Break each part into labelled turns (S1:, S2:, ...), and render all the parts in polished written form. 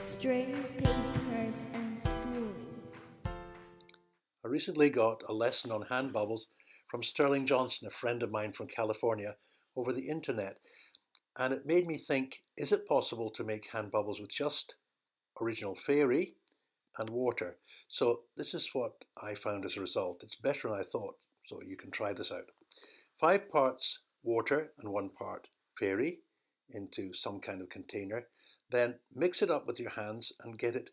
S1: string, papers, and stories.
S2: I recently got a lesson on hand bubbles from Sterling Johnson, a friend of mine from California, over the internet. And it made me think, is it possible to make hand bubbles with just original fairy and water? So this is what I found as a result. It's better than I thought, so you can try this out. 5 parts water and 1 part fairy into some kind of container. Then mix it up with your hands and get it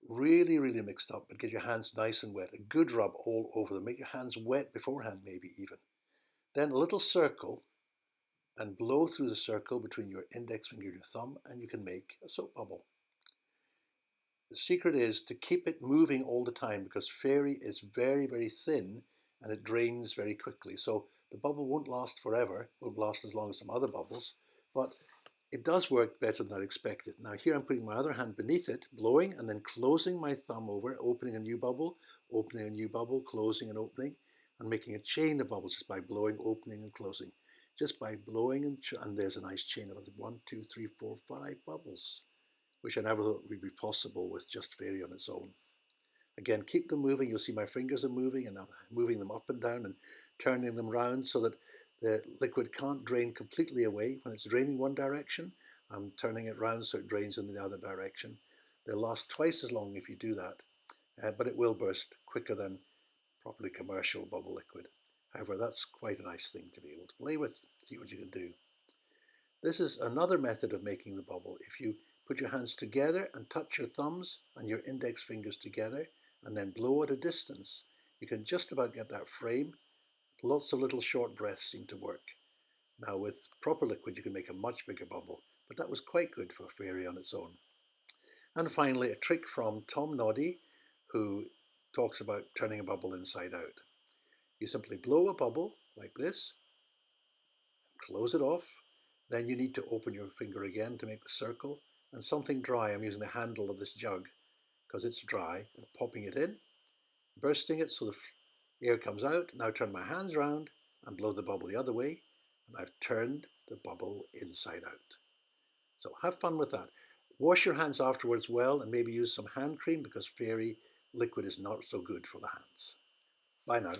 S2: really, really mixed up, but get your hands nice and wet. A good rub all over them. Make your hands wet beforehand, maybe even. Then a little circle and blow through the circle between your index finger and your thumb, and you can make a soap bubble. The secret is to keep it moving all the time because fairy is very, very thin and it drains very quickly. So the bubble won't last forever, won't last as long as some other bubbles, but it does work better than I expected. Now here I'm putting my other hand beneath it, blowing and then closing my thumb over, opening a new bubble, opening a new bubble, closing and opening, and making a chain of bubbles just by blowing, opening and closing. Just by blowing and there's a nice chain of 1, 2, 3, 4, 5 bubbles, which I never thought would be possible with just fairy on its own. Again, keep them moving. You'll see my fingers are moving and I'm moving them up and down and turning them round so that the liquid can't drain completely away. When it's draining one direction, I'm turning it round so it drains in the other direction. They'll last twice as long if you do that, but it will burst quicker than properly commercial bubble liquid. However, that's quite a nice thing to be able to play with, see what you can do. This is another method of making the bubble. If you put your hands together and touch your thumbs and your index fingers together and then blow at a distance, you can just about get that frame. Lots of little short breaths seem to work. Now with proper liquid you can make a much bigger bubble, but that was quite good for fairy on its own. And finally, a trick from Tom Noddy, who talks about turning a bubble inside out. You simply blow a bubble like this, close it off. Then you need to open your finger again to make the circle and something dry. I'm using the handle of this jug because it's dry and popping it in, bursting it so the air comes out. Now turn my hands around and blow the bubble the other way and I've turned the bubble inside out. So have fun with that. Wash your hands afterwards well and maybe use some hand cream because fairy liquid is not so good for the hands. Bye now.